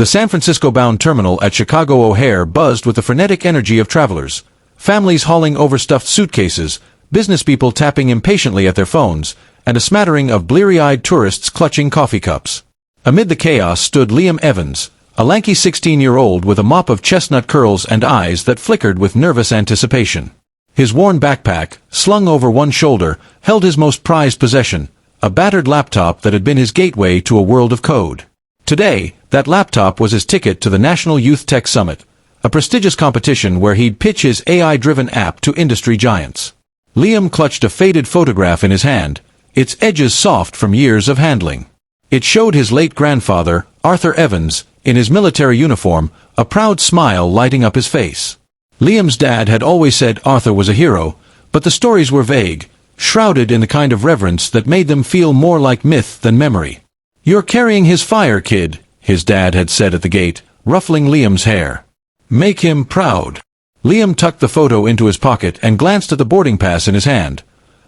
The San Francisco-bound terminal at Chicago O'Hare buzzed with the frenetic energy of travelers. Families hauling overstuffed suitcases, business people tapping impatiently at their phones, and a smattering of bleary-eyed tourists clutching coffee cups. Amid the chaos stood Liam Evans, a lanky 16-year-old with a mop of chestnut curls and eyes that flickered with nervous anticipation. His worn backpack, slung over one shoulder, held his most prized possession, a battered laptop that had been his gateway to a world of code. Today, that laptop was his ticket to the National Youth Tech Summit, a prestigious competition where he'd pitch his AI-driven app to industry giants. Liam clutched a faded photograph in his hand, its edges soft from years of handling. It showed his late grandfather, Arthur Evans, in his military uniform, a proud smile lighting up his face. Liam's dad had always said Arthur was a hero, but the stories were vague, shrouded in the kind of reverence that made them feel more like myth than memory. "You're carrying his fire, kid," his dad had said at the gate, ruffling Liam's hair. "Make him proud." Liam tucked the photo into his pocket and glanced at the boarding pass in his hand.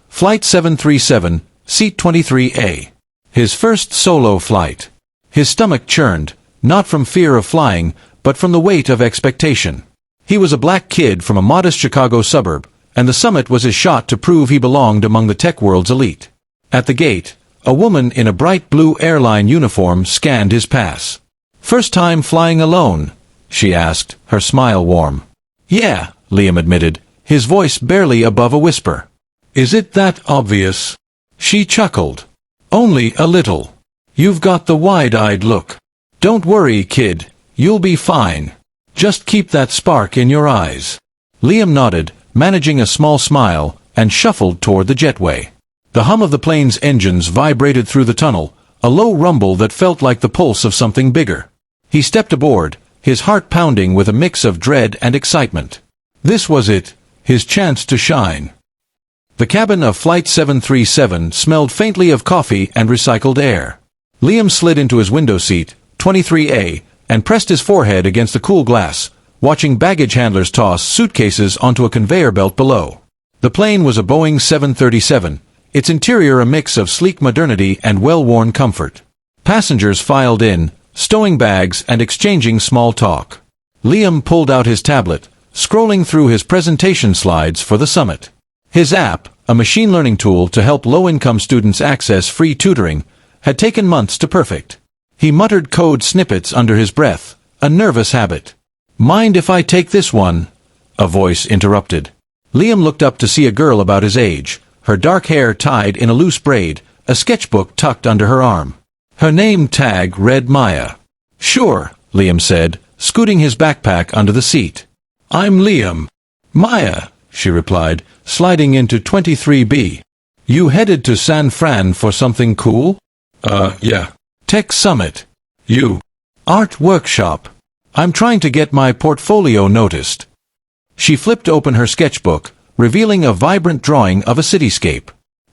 Flight 737, seat 23A. His first solo flight. His stomach churned, not from fear of flying, but from the weight of expectation. He was a black kid from a modest Chicago suburb, and the summit was his shot to prove he belonged among the tech world's elite. At the gate, a woman in a bright blue airline uniform scanned his pass. "First time flying alone?" she asked, her smile warm. "Yeah," Liam admitted, his voice barely above a whisper. "Is it that obvious?" She chuckled. "Only a little. You've got the wide-eyed look. Don't worry, kid, you'll be fine. Just keep that spark in your eyes." Liam nodded, managing a small smile, and shuffled toward the jetway. The hum of the plane's engines vibrated through the tunnel, a low rumble that felt like the pulse of something bigger. He stepped aboard, his heart pounding with a mix of dread and excitement. This was it, his chance to shine. The cabin of Flight 737 smelled faintly of coffee and recycled air. Liam slid into his window seat, 23A, and pressed his forehead against the cool glass, watching baggage handlers toss suitcases onto a conveyor belt below. The plane was a Boeing 737, its interior a mix of sleek modernity and well-worn comfort. Passengers filed in, stowing bags and exchanging small talk. Liam pulled out his tablet, scrolling through his presentation slides for the summit. His app, a machine learning tool to help low-income students access free tutoring, had taken months to perfect. He muttered code snippets under his breath, a nervous habit. "Mind if I take this one?" a voice interrupted. Liam looked up to see a girl about his age, her dark hair tied in a loose braid, a sketchbook tucked under her arm. Her name tag read Maya. "Sure," Liam said, scooting his backpack under the seat. "I'm Liam." "Maya," she replied, sliding into 23B. "You headed to San Fran for something cool?" Yeah. "Tech Summit." "You?" "Art workshop. I'm trying to get my portfolio noticed." She flipped open her sketchbook, revealing a vibrant drawing of a cityscape.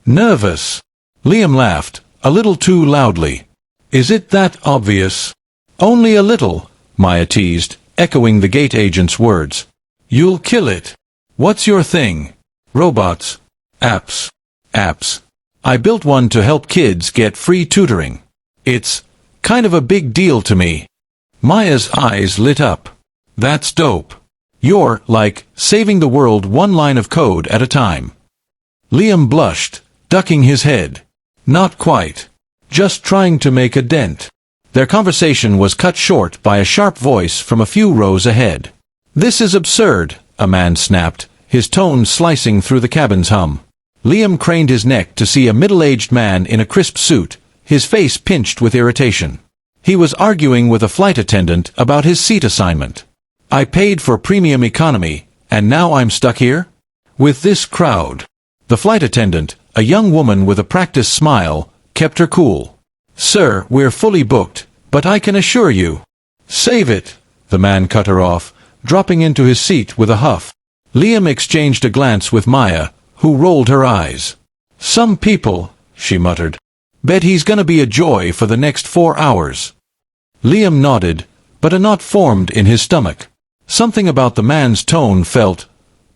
"Nervous?" Liam laughed, a little too loudly. "Is it that obvious?" "Only a little," Maya teased, echoing the gate agent's words. "You'll kill it. What's your thing?" "Robots. Apps." "Apps. I built one to help kids get free tutoring. It's kind of a big deal to me." Maya's eyes lit up. "That's dope. You're, like, saving the world one line of code at a time." Liam blushed, ducking his head. "Not quite. Just trying to make a dent." Their conversation was cut short by a sharp voice from a few rows ahead. "This is absurd," a man snapped, his tone slicing through the cabin's hum. Liam craned his neck to see a middle-aged man in a crisp suit, his face pinched with irritation. He was arguing with a flight attendant about his seat assignment. "I paid for premium economy, and now I'm stuck here? With this crowd." The flight attendant, a young woman with a practiced smile, kept her cool. "Sir, we're fully booked, but I can assure you." "Save it," the man cut her off, dropping into his seat with a huff. Liam exchanged a glance with Maya, who rolled her eyes. "Some people," she muttered, "bet he's gonna be a joy for the next 4 hours." Liam nodded, but a knot formed in his stomach. Something about the man's tone felt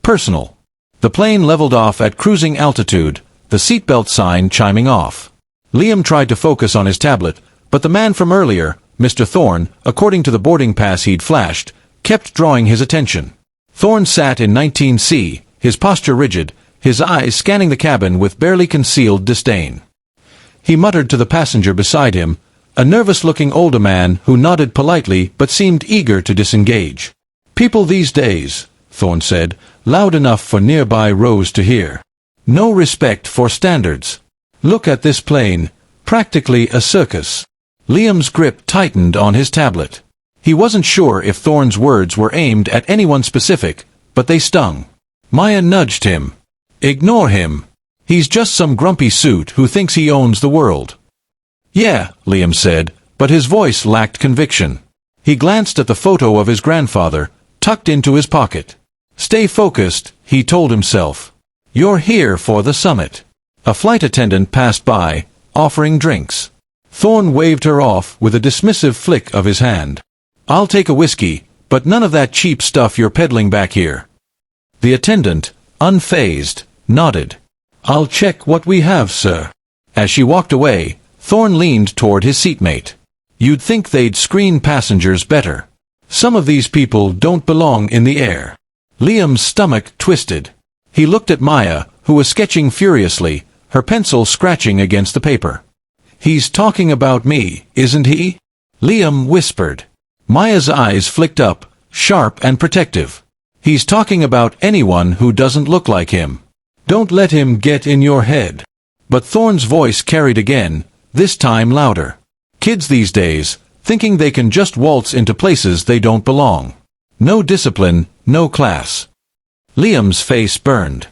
personal. The plane leveled off at cruising altitude, the seatbelt sign chiming off. Liam tried to focus on his tablet, but the man from earlier, Mr. Thorne, according to the boarding pass he'd flashed, kept drawing his attention. Thorne sat in 19C, his posture rigid, his eyes scanning the cabin with barely concealed disdain. He muttered to the passenger beside him, a nervous-looking older man who nodded politely but seemed eager to disengage. "People these days," Thorne said, loud enough for nearby rows to hear. "No respect for standards. Look at this plane, practically a circus." Liam's grip tightened on his tablet. He wasn't sure if Thorne's words were aimed at anyone specific, but they stung. Maya nudged him. "Ignore him. He's just some grumpy suit who thinks he owns the world." "Yeah," Liam said, but his voice lacked conviction. He glanced at the photo of his grandfather, tucked into his pocket. "Stay focused," he told himself. "You're here for the summit." A flight attendant passed by, offering drinks. Thorne waved her off with a dismissive flick of his hand. "I'll take a whiskey, but none of that cheap stuff you're peddling back here." The attendant, unfazed, nodded. "I'll check what we have, sir." As she walked away, Thorne leaned toward his seatmate. "You'd think they'd screen passengers better. Some of these people don't belong in the air." Liam's stomach twisted. He looked at Maya, who was sketching furiously, her pencil scratching against the paper. "He's talking about me, isn't he?" Liam whispered. Maya's eyes flicked up, sharp and protective. "He's talking about anyone who doesn't look like him. Don't let him get in your head." But Thorne's voice carried again, this time louder. "Kids these days, thinking they can just waltz into places they don't belong. No discipline, no class." Liam's face burned.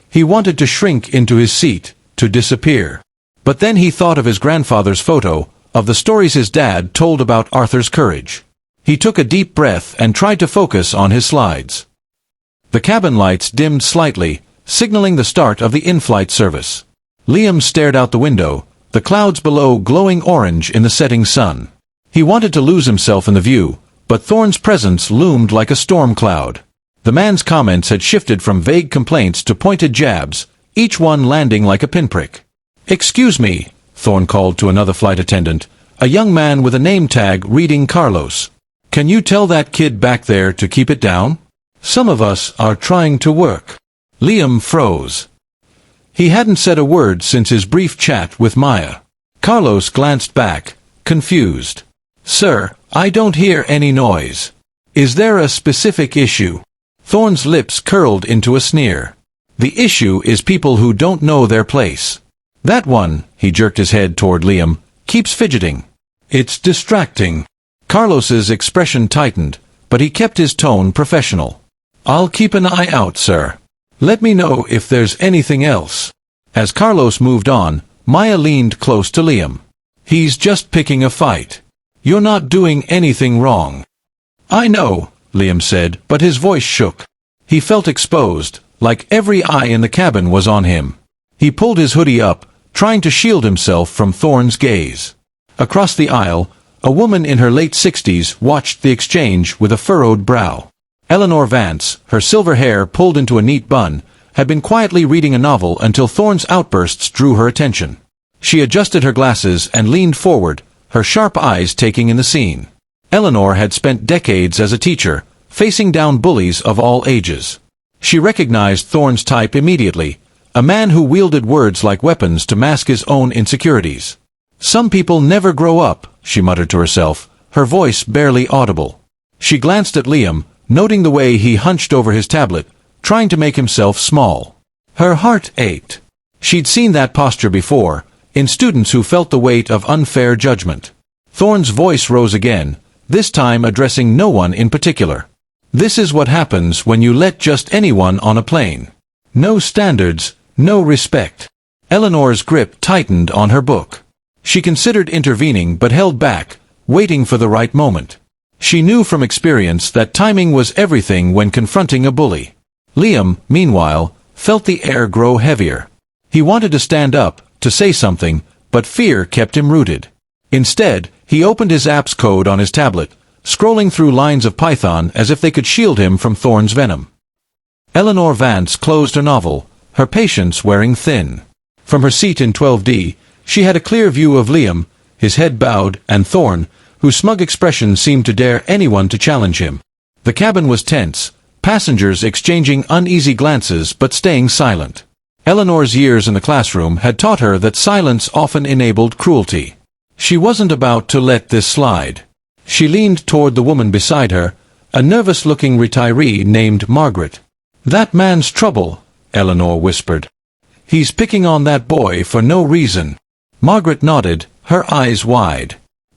He wanted to shrink into his seat, to disappear. But then he thought of his grandfather's photo, of the stories his dad told about Arthur's courage. He took a deep breath and tried to focus on his slides. The cabin lights dimmed slightly, signaling the start of the in-flight service. Liam stared out the window, the clouds below glowing orange in the setting sun. He wanted to lose himself in the view, but Thorne's presence loomed like a storm cloud. The man's comments had shifted from vague complaints to pointed jabs, each one landing like a pinprick. "Excuse me," Thorne called to another flight attendant, a young man with a name tag reading Carlos. "Can you tell that kid back there to keep it down? Some of us are trying to work." Liam froze. He hadn't said a word since his brief chat with Maya. Carlos glanced back, confused. "Sir, I don't hear any noise. Is there a specific issue?" Thorne's lips curled into a sneer. "The issue is people who don't know their place. That one," he jerked his head toward Liam, "keeps fidgeting. It's distracting." Carlos's expression tightened, but he kept his tone professional. "I'll keep an eye out, sir. Let me know if there's anything else." As Carlos moved on, Maya leaned close to Liam. "He's just picking a fight. You're not doing anything wrong." "I know," Liam said, but his voice shook. He felt exposed, like every eye in the cabin was on him. He pulled his hoodie up, trying to shield himself from Thorne's gaze. Across the aisle, a woman in her late 60s watched the exchange with a furrowed brow. Eleanor Vance, her silver hair pulled into a neat bun, had been quietly reading a novel until Thorne's outbursts drew her attention. She adjusted her glasses and leaned forward, her sharp eyes taking in the scene. Eleanor had spent decades as a teacher, facing down bullies of all ages. She recognized Thorne's type immediately, a man who wielded words like weapons to mask his own insecurities. "Some people never grow up," she muttered to herself, her voice barely audible. She glanced at Liam, noting the way he hunched over his tablet, trying to make himself small. Her heart ached. She'd seen that posture before, in students who felt the weight of unfair judgment. Thorne's voice rose again, this time addressing no one in particular. "This is what happens when you let just anyone on a plane. No standards, no respect." Eleanor's grip tightened on her book. She considered intervening but held back, waiting for the right moment. She knew from experience that timing was everything when confronting a bully. Liam, meanwhile, felt the air grow heavier. He wanted to stand up, to say something, but fear kept him rooted. Instead, he opened his apps code on his tablet, scrolling through lines of Python as if they could shield him from Thorne's venom. Eleanor Vance closed her novel, her patience wearing thin. From her seat in 12D, she had a clear view of Liam, his head bowed, and Thorne, whose smug expression seemed to dare anyone to challenge him. The cabin was tense, passengers exchanging uneasy glances but staying silent. Eleanor's years in the classroom had taught her that silence often enabled cruelty. She wasn't about to let this slide. She leaned toward the woman beside her, a nervous-looking retiree named Margaret. "That man's trouble," Eleanor whispered. "He's picking on that boy for no reason." Margaret nodded, her eyes wide.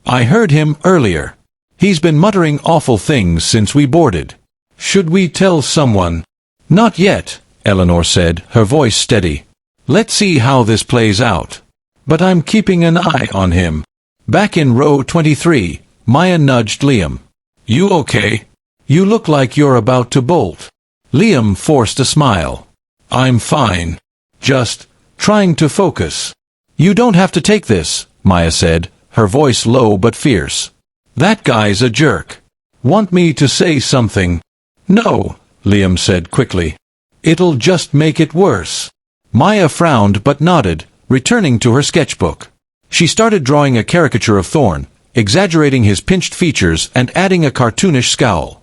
"I heard him earlier. He's been muttering awful things since we boarded. Should we tell someone?" "Not yet," Eleanor said, her voice steady. "Let's see how this plays out. But I'm keeping an eye on him." Back in row 23, Maya nudged Liam. "You okay? You look like you're about to bolt." Liam forced a smile. "I'm fine. Just trying to focus." "You don't have to take this," Maya said, her voice low but fierce. "That guy's a jerk. Want me to say something?" "No," Liam said quickly. "It'll just make it worse." Maya frowned but nodded, returning to her sketchbook. She started drawing a caricature of Thorn, exaggerating his pinched features and adding a cartoonish scowl.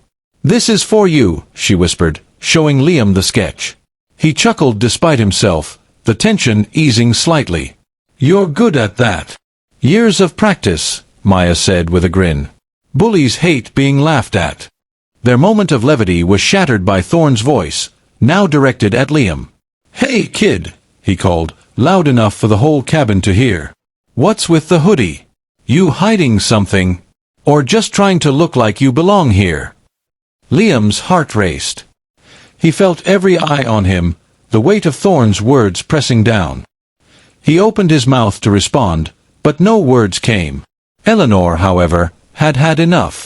"This is for you," she whispered, showing Liam the sketch. He chuckled despite himself, the tension easing slightly. "You're good at that." "Years of practice," Maya said with a grin. "Bullies hate being laughed at." Their moment of levity was shattered by Thorn's voice, now directed at Liam. "Hey, kid," he called, loud enough for the whole cabin to hear. "What's with the hoodie? You hiding something? Or just trying to look like you belong here?" Liam's heart raced. He felt every eye on him, the weight of Thorn's words pressing down. He opened his mouth to respond, but no words came. Eleanor, however, had had enough.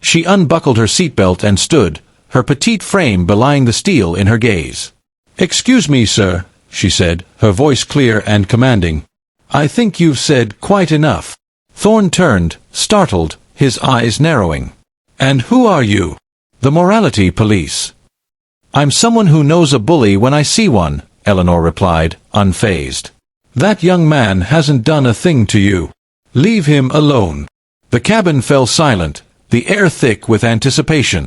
She unbuckled her seatbelt and stood, her petite frame belying the steel in her gaze. "Excuse me, sir," she said, her voice clear and commanding. "I think you've said quite enough." Thorn turned, startled, his eyes narrowing. "And who are you?" "The morality police." "I'm someone who knows a bully when I see one," Eleanor replied, unfazed. "That young man hasn't done a thing to you. Leave him alone." The cabin fell silent, the air thick with anticipation.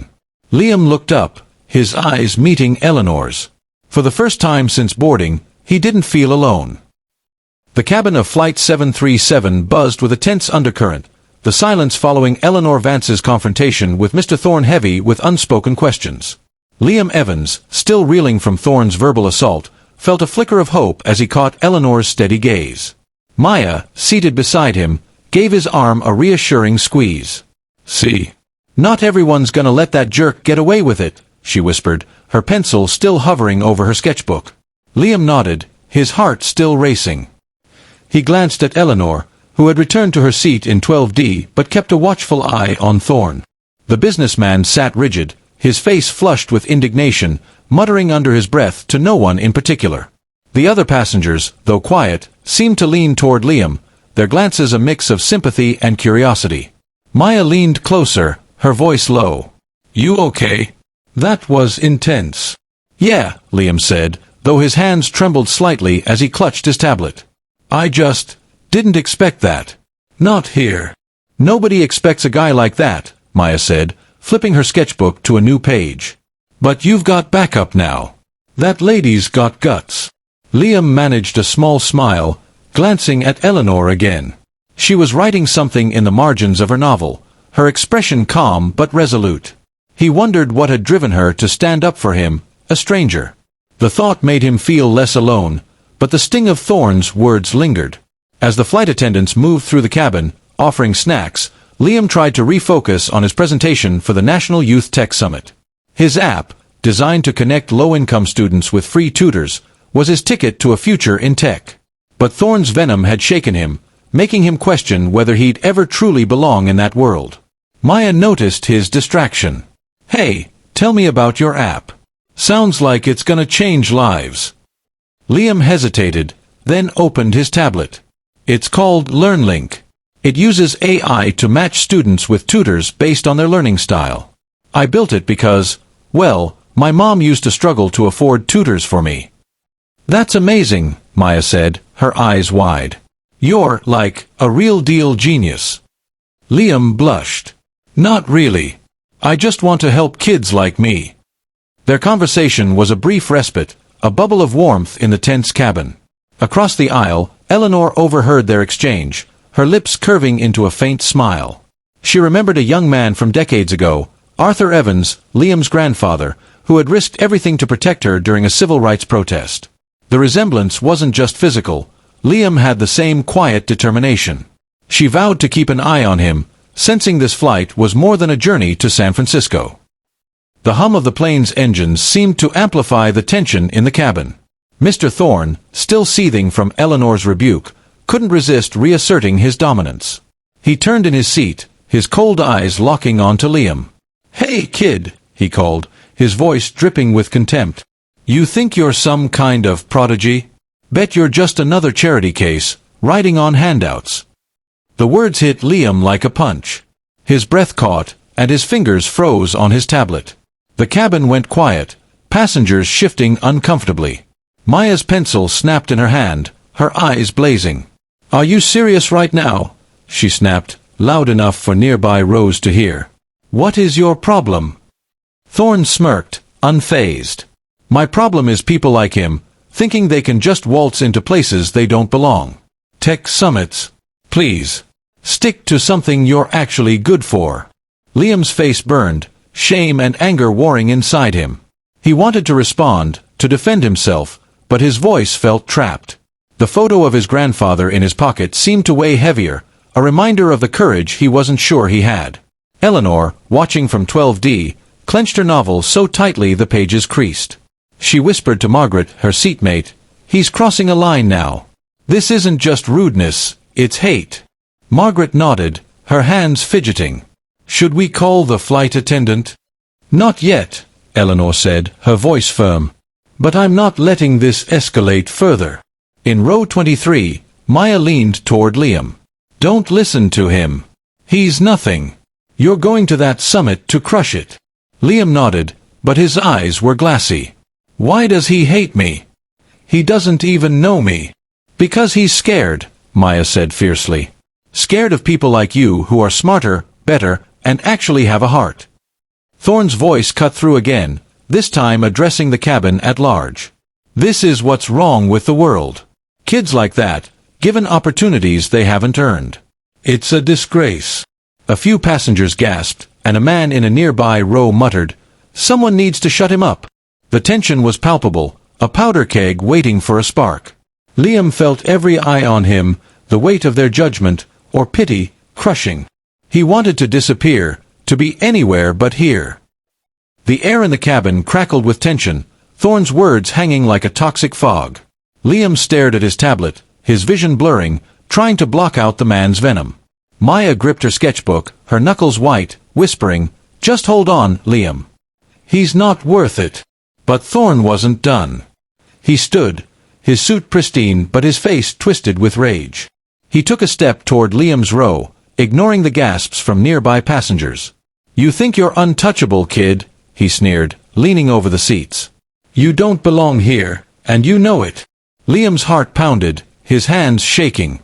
Liam looked up, his eyes meeting Eleanor's. For the first time since boarding, he didn't feel alone. The cabin of Flight 737 buzzed with a tense undercurrent, the silence following Eleanor Vance's confrontation with Mr. Thorn heavy with unspoken questions. Liam Evans, still reeling from Thorn's verbal assault, felt a flicker of hope as he caught Eleanor's steady gaze. Maya, seated beside him, gave his arm a reassuring squeeze. "See? Not everyone's gonna let that jerk get away with it," she whispered, her pencil still hovering over her sketchbook. Liam nodded, his heart still racing. He glanced at Eleanor, who had returned to her seat in 12D but kept a watchful eye on Thorn. The businessman sat rigid, his face flushed with indignation, muttering under his breath to no one in particular. The other passengers, though quiet, seemed to lean toward Liam, their glances a mix of sympathy and curiosity. Maya leaned closer, her voice low. "You okay? That was intense." "Yeah," Liam said, though his hands trembled slightly as he clutched his tablet. "I just didn't expect that. Not here." "Nobody expects a guy like that," Maya said, flipping her sketchbook to a new page. "But you've got backup now. That lady's got guts." Liam managed a small smile, glancing at Eleanor again. She was writing something in the margins of her novel, her expression calm but resolute. He wondered what had driven her to stand up for him, a stranger. The thought made him feel less alone, but the sting of Thorn's words lingered. As the flight attendants moved through the cabin, offering snacks, Liam tried to refocus on his presentation for the National Youth Tech Summit. His app, designed to connect low-income students with free tutors, was his ticket to a future in tech. But Thorn's venom had shaken him, making him question whether he'd ever truly belong in that world. Maya noticed his distraction. "Hey, tell me about your app. Sounds like it's gonna change lives." Liam hesitated, then opened his tablet. "It's called LearnLink. It uses AI to match students with tutors based on their learning style. I built it because, well, my mom used to struggle to afford tutors for me." "That's amazing," Maya said, her eyes wide. "You're, like, a real-deal genius." Liam blushed. Not really. I just want to help kids like me. Their conversation was a brief respite, a bubble of warmth in the tense cabin. Across the aisle, Eleanor overheard their exchange, her lips curving into a faint smile. She remembered a young man from decades ago, Arthur Evans, Liam's grandfather, who had risked everything to protect her during a civil rights protest. The resemblance wasn't just physical. Liam had the same quiet determination. She vowed to keep an eye on him, sensing this flight was more than a journey to San Francisco. The hum of the plane's engines seemed to amplify the tension in the cabin. Mr. Thorne, still seething from Eleanor's rebuke, couldn't resist reasserting his dominance. He turned in his seat, his cold eyes locking onto Liam. "Hey, kid," he called, his voice dripping with contempt. "You think you're some kind of prodigy? Bet you're just another charity case, riding on handouts." The words hit Liam like a punch. His breath caught, and his fingers froze on his tablet. The cabin went quiet, passengers shifting uncomfortably. Maya's pencil snapped in her hand, her eyes blazing. "Are you serious right now?" she snapped, loud enough for nearby rows to hear. "What is your problem?" Thorne smirked, unfazed. "My problem is people like him, thinking they can just waltz into places they don't belong. Tech summits. Please. Stick to something you're actually good for." Liam's face burned, shame and anger warring inside him. He wanted to respond, to defend himself, but his voice felt trapped. The photo of his grandfather in his pocket seemed to weigh heavier, a reminder of the courage he wasn't sure he had. Eleanor, watching from 12D, clenched her novel so tightly the pages creased. She whispered to Margaret, her seatmate, "He's crossing a line now. This isn't just rudeness, it's hate." Margaret nodded, her hands fidgeting. "Should we call the flight attendant?" "Not yet," Eleanor said, her voice firm. "But I'm not letting this escalate further." In row 23, Maya leaned toward Liam. "Don't listen to him. He's nothing. You're going to that summit to crush it." Liam nodded, but his eyes were glassy. "Why does he hate me? He doesn't even know me." "Because he's scared," Maya said fiercely. "Scared of people like you who are smarter, better, and actually have a heart." Thorne's voice cut through again, this time addressing the cabin at large. "This is what's wrong with the world. Kids like that, given opportunities they haven't earned. It's a disgrace." A few passengers gasped, and a man in a nearby row muttered, "Someone needs to shut him up." The tension was palpable, a powder keg waiting for a spark. Liam felt every eye on him, the weight of their judgment, or pity, crushing. He wanted to disappear, to be anywhere but here. The air in the cabin crackled with tension, Thorne's words hanging like a toxic fog. Liam stared at his tablet, his vision blurring, trying to block out the man's venom. Maya gripped her sketchbook, her knuckles white, whispering, "Just hold on, Liam. He's not worth it." But Thorne wasn't done. He stood, his suit pristine but his face twisted with rage. He took a step toward Liam's row, ignoring the gasps from nearby passengers. "You think you're untouchable, kid," he sneered, leaning over the seats. "You don't belong here, and you know it." Liam's heart pounded, his hands shaking.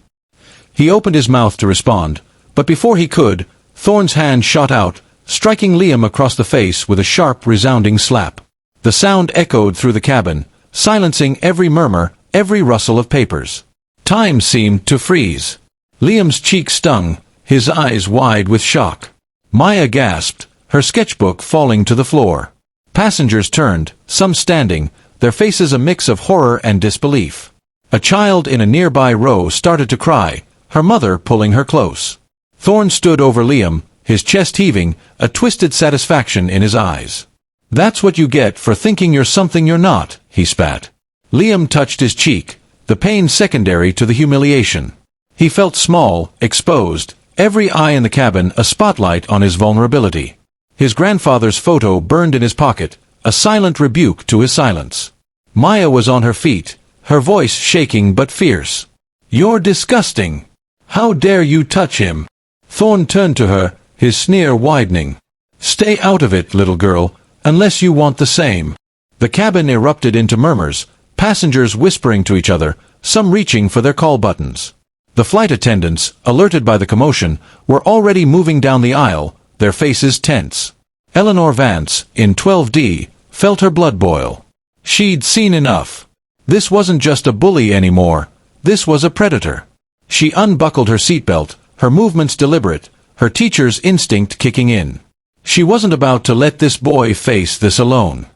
He opened his mouth to respond, but before he could, Thorne's hand shot out, striking Liam across the face with a sharp, resounding slap. The sound echoed through the cabin, silencing every murmur, every rustle of papers. Time seemed to freeze. Liam's cheeks stung, his eyes wide with shock. Maya gasped, her sketchbook falling to the floor. Passengers turned, some standing, their faces a mix of horror and disbelief. A child in a nearby row started to cry, her mother pulling her close. Thorne stood over Liam, his chest heaving, a twisted satisfaction in his eyes. "That's what you get for thinking you're something you're not," he spat. Liam touched his cheek, the pain secondary to the humiliation. He felt small, exposed, every eye in the cabin a spotlight on his vulnerability. His grandfather's photo burned in his pocket, a silent rebuke to his silence. Maya was on her feet, her voice shaking but fierce. "You're disgusting. How dare you touch him?" Thorne turned to her, his sneer widening. "Stay out of it, little girl, unless you want the same." The cabin erupted into murmurs, passengers whispering to each other, some reaching for their call buttons. The flight attendants, alerted by the commotion, were already moving down the aisle, their faces tense. Eleanor Vance, in 12D, felt her blood boil. She'd seen enough. This wasn't just a bully anymore. This was a predator. She unbuckled her seatbelt, her movements deliberate, her teacher's instinct kicking in. She wasn't about to let this boy face this alone.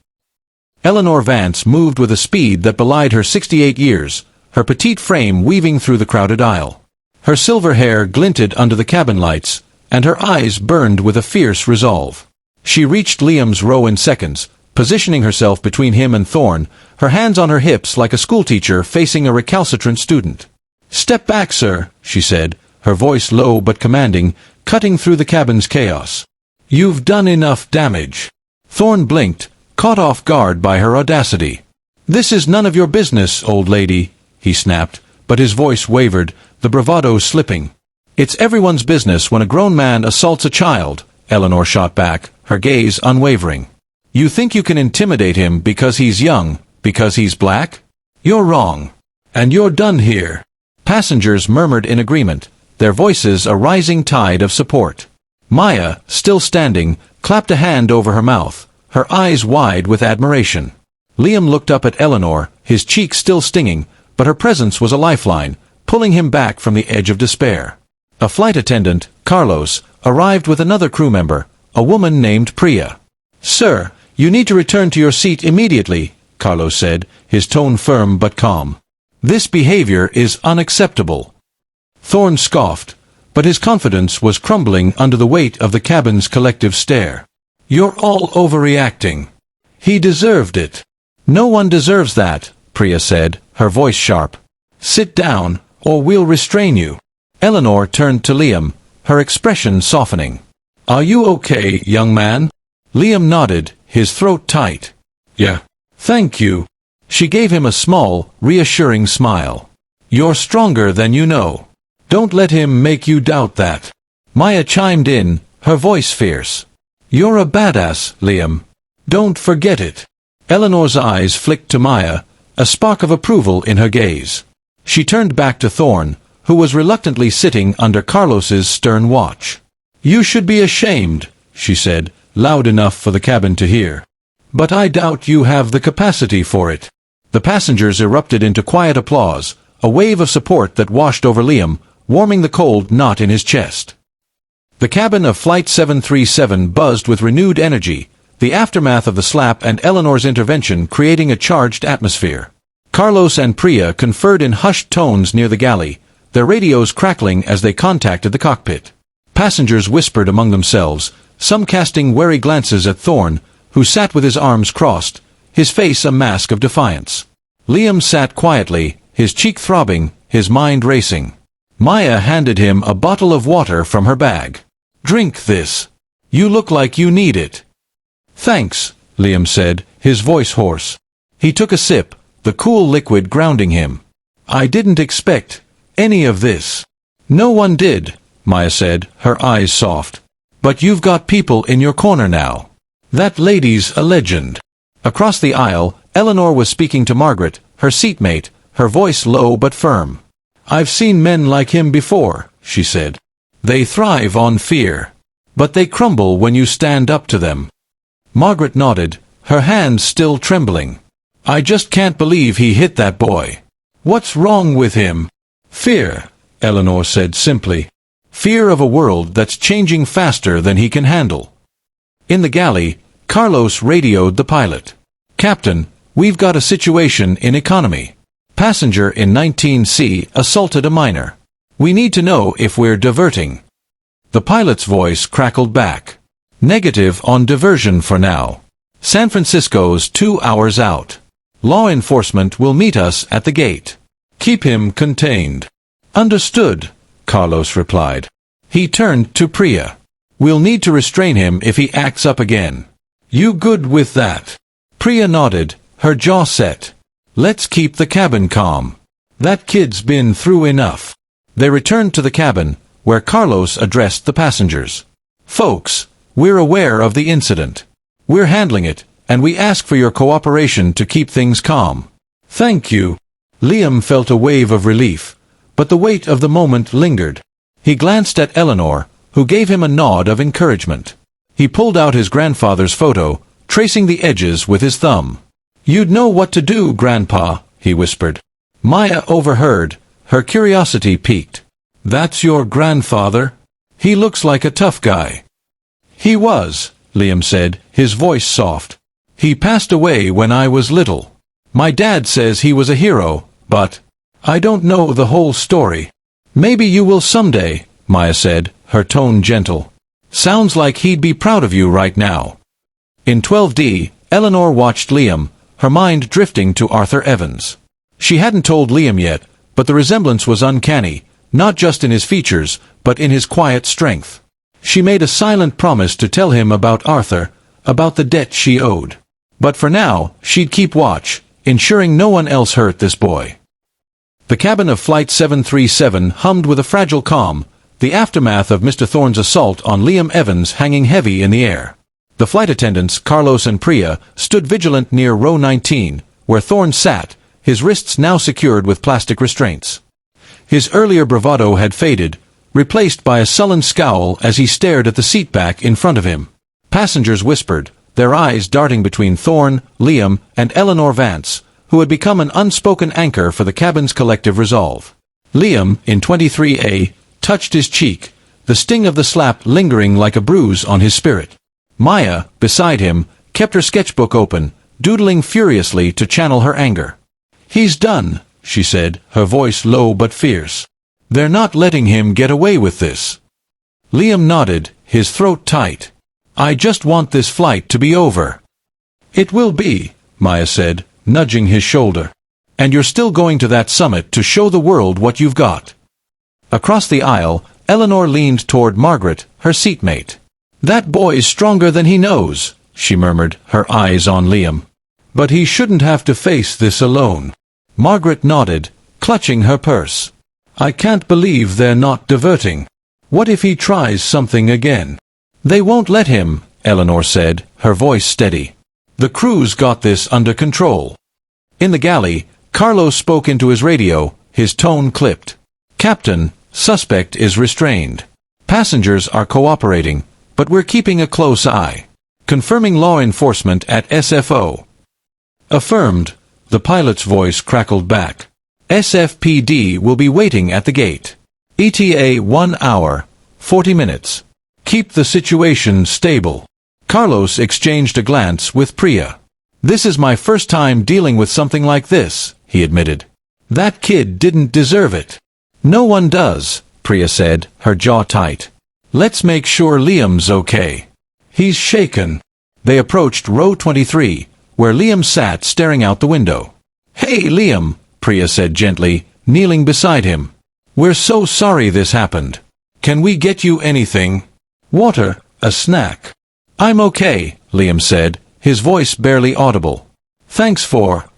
Eleanor Vance moved with a speed that belied her 68 years, her petite frame weaving through the crowded aisle. Her silver hair glinted under the cabin lights, and her eyes burned with a fierce resolve. She reached Liam's row in seconds, positioning herself between him and Thorne, her hands on her hips like a schoolteacher facing a recalcitrant student. "Step back, sir," she said, her voice low but commanding, cutting through the cabin's chaos. "You've done enough damage." Thorne blinked, caught off guard by her audacity. "This is none of your business, old lady," he snapped, but his voice wavered, the bravado slipping. "It's everyone's business when a grown man assaults a child," Eleanor shot back, her gaze unwavering. "You think you can intimidate him because he's young, because he's black? You're wrong. And you're done here." Passengers murmured in agreement, their voices a rising tide of support. Maya, still standing, clapped a hand over her mouth, her eyes wide with admiration. Liam looked up at Eleanor, his cheeks still stinging, but her presence was a lifeline, pulling him back from the edge of despair. A flight attendant, Carlos, arrived with another crew member, a woman named Priya. "Sir, you need to return to your seat immediately," Carlos said, his tone firm but calm. "This behavior is unacceptable." Thorne scoffed, but his confidence was crumbling under the weight of the cabin's collective stare. "You're all overreacting. He deserved it." "No one deserves that," Priya said, her voice sharp. "Sit down, or we'll restrain you." Eleanor turned to Liam, her expression softening. "Are you okay, young man?" Liam nodded, his throat tight. "Yeah. Thank you." She gave him a small, reassuring smile. "You're stronger than you know. Don't let him make you doubt that." Maya chimed in, her voice fierce. "You're a badass, Liam. Don't forget it." Eleanor's eyes flicked to Maya, a spark of approval in her gaze. She turned back to Thorne, who was reluctantly sitting under Carlos's stern watch. "You should be ashamed," she said, loud enough for the cabin to hear. "But I doubt you have the capacity for it." The passengers erupted into quiet applause, a wave of support that washed over Liam, warming the cold knot in his chest. The cabin of Flight 737 buzzed with renewed energy, the aftermath of the slap and Eleanor's intervention creating a charged atmosphere. Carlos and Priya conferred in hushed tones near the galley, their radios crackling as they contacted the cockpit. Passengers whispered among themselves, some casting wary glances at Thorne, who sat with his arms crossed, his face a mask of defiance. Liam sat quietly, his cheek throbbing, his mind racing. Maya handed him a bottle of water from her bag. "Drink this. You look like you need it." "Thanks," Liam said, his voice hoarse. He took a sip, the cool liquid grounding him. "I didn't expect any of this." "No one did," Maya said, her eyes soft. "But you've got people in your corner now. That lady's a legend." Across the aisle, Eleanor was speaking to Margaret, her seatmate, her voice low but firm. "I've seen men like him before," she said. "They thrive on fear. But they crumble when you stand up to them." Margaret nodded, her hands still trembling. "I just can't believe he hit that boy. What's wrong with him?" "Fear," Eleanor said simply. "Fear of a world that's changing faster than he can handle." In the galley, Carlos radioed the pilot. "Captain, we've got a situation in economy. Passenger in 19C assaulted a minor. We need to know if we're diverting." The pilot's voice crackled back. "Negative on diversion for now. San Francisco's 2 hours out. Law enforcement will meet us at the gate. Keep him contained." "Understood," Carlos replied. He turned to Priya. "We'll need to restrain him if he acts up again. You good with that?" Priya nodded, her jaw set. "Let's keep the cabin calm. That kid's been through enough." They returned to the cabin, where Carlos addressed the passengers. "Folks, we're aware of the incident. We're handling it, and we ask for your cooperation to keep things calm." "Thank you." Liam felt a wave of relief, but the weight of the moment lingered. He glanced at Eleanor, who gave him a nod of encouragement. He pulled out his grandfather's photo, tracing the edges with his thumb. "You'd know what to do, Grandpa," he whispered. Maya overheard, her curiosity piqued. "That's your grandfather? He looks like a tough guy." "He was," Liam said, his voice soft. "He passed away when I was little. My dad says he was a hero, but I don't know the whole story." "Maybe you will someday," Maya said, her tone gentle. "Sounds like he'd be proud of you right now." In 12D, Eleanor watched Liam, her mind drifting to Arthur Evans. She hadn't told Liam yet, but the resemblance was uncanny, not just in his features, but in his quiet strength. She made a silent promise to tell him about Arthur, about the debt she owed. But for now, she'd keep watch, ensuring no one else hurt this boy. The cabin of Flight 737 hummed with a fragile calm, the aftermath of Mr. Thorne's assault on Liam Evans hanging heavy in the air. The flight attendants, Carlos and Priya, stood vigilant near row 19, where Thorne sat, his wrists now secured with plastic restraints. His earlier bravado had faded, replaced by a sullen scowl as he stared at the seat back in front of him. Passengers whispered, their eyes darting between Thorne, Liam, and Eleanor Vance, who had become an unspoken anchor for the cabin's collective resolve. Liam, in 23A, touched his cheek, the sting of the slap lingering like a bruise on his spirit. Maya, beside him, kept her sketchbook open, doodling furiously to channel her anger. "He's done," she said, her voice low but fierce. "They're not letting him get away with this." Liam nodded, his throat tight. "I just want this flight to be over." "It will be," Maya said, nudging his shoulder. "And you're still going to that summit to show the world what you've got." Across the aisle, Eleanor leaned toward Margaret, her seatmate. "That boy's stronger than he knows," she murmured, her eyes on Liam. "But he shouldn't have to face this alone." Margaret nodded, clutching her purse. "I can't believe they're not diverting. What if he tries something again?" "They won't let him," Eleanor said, her voice steady. "The crew's got this under control." In the galley, Carlos spoke into his radio, his tone clipped. "Captain, suspect is restrained. Passengers are cooperating, but we're keeping a close eye. Confirming law enforcement at SFO." "Affirmed," the pilot's voice crackled back. "SFPD will be waiting at the gate. ETA 1 hour, 40 minutes. Keep the situation stable." Carlos exchanged a glance with Priya. "This is my first time dealing with something like this," he admitted. "That kid didn't deserve it." "No one does," Priya said, her jaw tight. "Let's make sure Liam's okay. He's shaken." They approached row 23, where Liam sat staring out the window. "Hey, Liam," Priya said gently, kneeling beside him. "We're so sorry this happened. Can we get you anything? Water, a snack?" "I'm okay," Liam said, his voice barely audible. "Thanks for,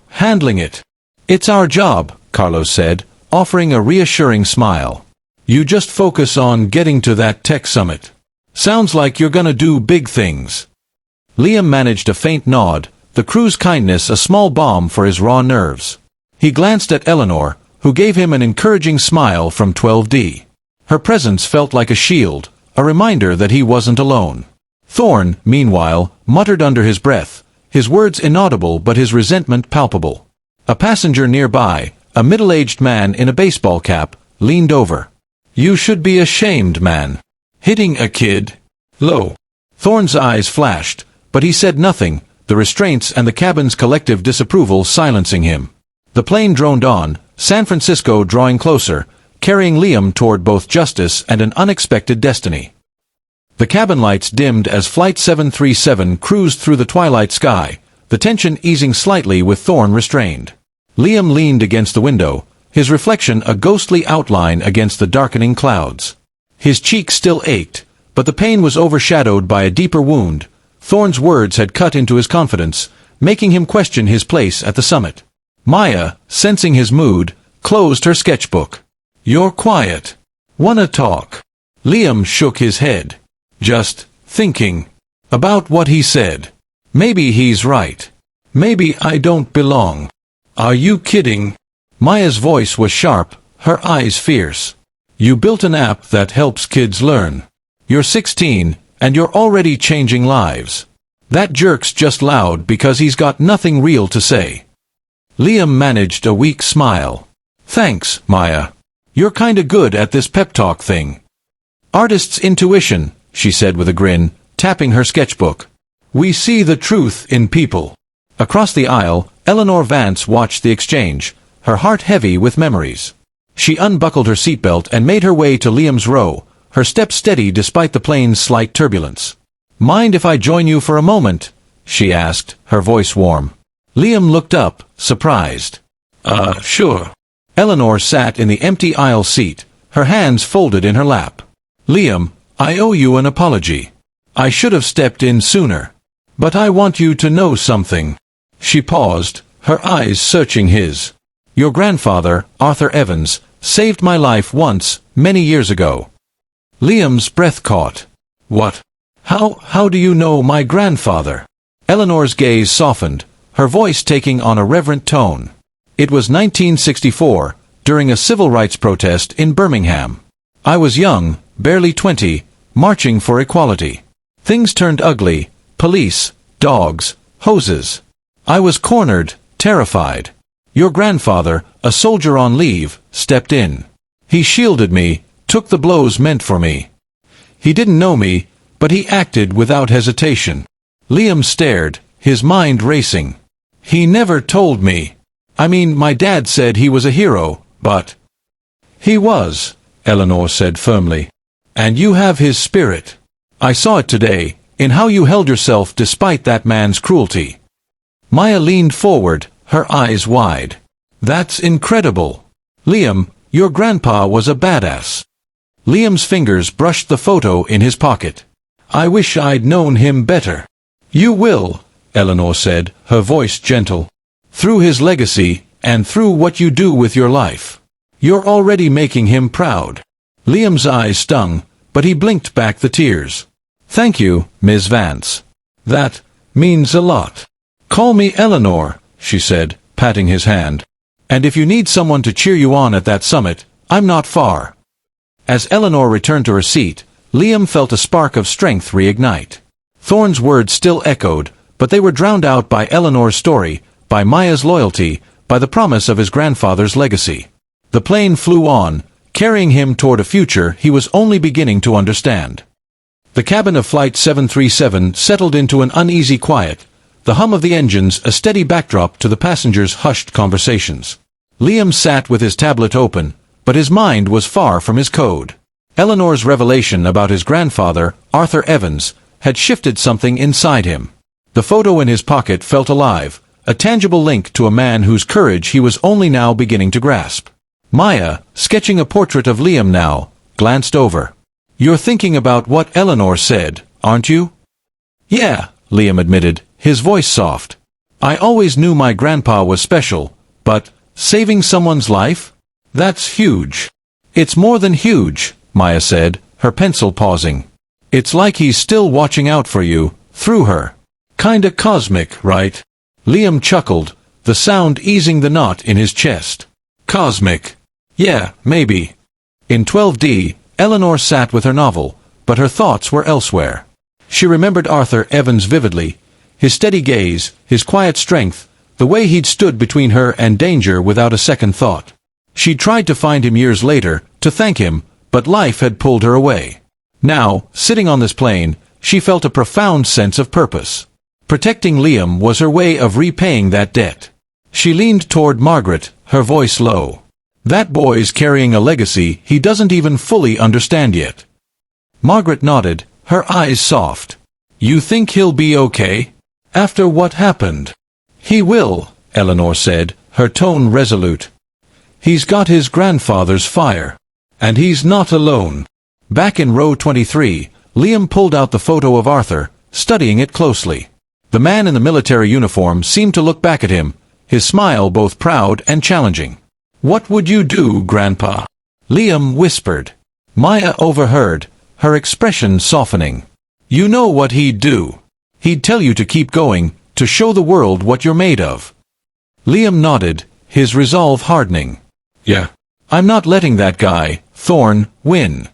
handling it." "It's our job," Carlos said, offering a reassuring smile. "You just focus on getting to that tech summit. Sounds like you're gonna do big things." Liam managed a faint nod, the crew's kindness a small balm for his raw nerves. He glanced at Eleanor, who gave him an encouraging smile from 12D. Her presence felt like a shield, a reminder that he wasn't alone. Thorne, meanwhile, muttered under his breath, his words inaudible but his resentment palpable. A passenger nearby, a middle-aged man in a baseball cap, leaned over. "You should be ashamed, man. Hitting a kid. Low." Thorne's eyes flashed, but he said nothing, the restraints and the cabin's collective disapproval silencing him. The plane droned on, San Francisco drawing closer, carrying Liam toward both justice and an unexpected destiny. The cabin lights dimmed as Flight 737 cruised through the twilight sky, the tension easing slightly with Thorne restrained. Liam leaned against the window, his reflection a ghostly outline against the darkening clouds. His cheek still ached, but the pain was overshadowed by a deeper wound. Thorne's words had cut into his confidence, making him question his place at the summit. Maya, sensing his mood, closed her sketchbook. "You're quiet. Wanna talk?" Liam shook his head. "Just thinking about what he said. Maybe he's right. Maybe I don't belong." "Are you kidding?" Maya's voice was sharp, her eyes fierce. You built an app that helps kids learn. You're 16, and you're already changing lives. That jerk's just loud because he's got nothing real to say. Liam managed a weak smile. Thanks, Maya. You're kinda good at this pep talk thing. Artist's intuition, she said with a grin, tapping her sketchbook. We see the truth in people. Across the aisle, Eleanor Vance watched the exchange, her heart heavy with memories. She unbuckled her seatbelt and made her way to Liam's row, her step steady despite the plane's slight turbulence. Mind if I join you for a moment? She asked, her voice warm. Liam looked up, surprised. Sure. Eleanor sat in the empty aisle seat, her hands folded in her lap. Liam, I owe you an apology. I should have stepped in sooner. But I want you to know something. She paused, her eyes searching his. Your grandfather, Arthur Evans, saved my life once, many years ago. Liam's breath caught. What? How do you know my grandfather? Eleanor's gaze softened, her voice taking on a reverent tone. It was 1964, during a civil rights protest in Birmingham. I was young, barely 20, marching for equality. Things turned ugly, police, dogs, hoses. I was cornered, terrified. Your grandfather, a soldier on leave, stepped in. He shielded me, took the blows meant for me. He didn't know me, but he acted without hesitation. Liam stared, his mind racing. He never told me. I mean, my dad said he was a hero, but... He was, Eleanor said firmly. And you have his spirit. I saw it today, in how you held yourself despite that man's cruelty. Maya leaned forward, her eyes wide. That's incredible. Liam, your grandpa was a badass. Liam's fingers brushed the photo in his pocket. I wish I'd known him better. You will, Eleanor said, her voice gentle. Through his legacy, and through what you do with your life. You're already making him proud. Liam's eyes stung, but he blinked back the tears. Thank you, Ms. Vance. That means a lot. Call me Eleanor, she said, patting his hand. And if you need someone to cheer you on at that summit, I'm not far. As Eleanor returned to her seat, Liam felt a spark of strength reignite. Thorne's words still echoed, but they were drowned out by Eleanor's story, by Maya's loyalty, by the promise of his grandfather's legacy. The plane flew on, carrying him toward a future he was only beginning to understand. The cabin of Flight 737 settled into an uneasy quiet, the hum of the engines a steady backdrop to the passengers' hushed conversations. Liam sat with his tablet open, but his mind was far from his code. Eleanor's revelation about his grandfather, Arthur Evans, had shifted something inside him. The photo in his pocket felt alive, a tangible link to a man whose courage he was only now beginning to grasp. Maya, sketching a portrait of Liam now, glanced over. You're thinking about what Eleanor said, aren't you? Yeah, Liam admitted, his voice soft. I always knew my grandpa was special, but saving someone's life? That's huge. It's more than huge, Maya said, her pencil pausing. It's like he's still watching out for you, through her. Kinda cosmic, right? Liam chuckled, the sound easing the knot in his chest. Cosmic. Yeah, maybe. In 12D, Eleanor sat with her novel, but her thoughts were elsewhere. She remembered Arthur Evans vividly, his steady gaze, his quiet strength, the way he'd stood between her and danger without a second thought. She'd tried to find him years later, to thank him, but life had pulled her away. Now, sitting on this plane, she felt a profound sense of purpose. Protecting Liam was her way of repaying that debt. She leaned toward Margaret, her voice low. That boy's carrying a legacy he doesn't even fully understand yet. Margaret nodded, her eyes soft. You think he'll be okay? After what happened? He will, Eleanor said, her tone resolute. He's got his grandfather's fire. And he's not alone. Back in row 23, Liam pulled out the photo of Arthur, studying it closely. The man in the military uniform seemed to look back at him, his smile both proud and challenging. What would you do, Grandpa? Liam whispered. Maya overheard, her expression softening. You know what he'd do. He'd tell you to keep going, to show the world what you're made of. Liam nodded, his resolve hardening. Yeah, I'm not letting that guy, Thorn, win.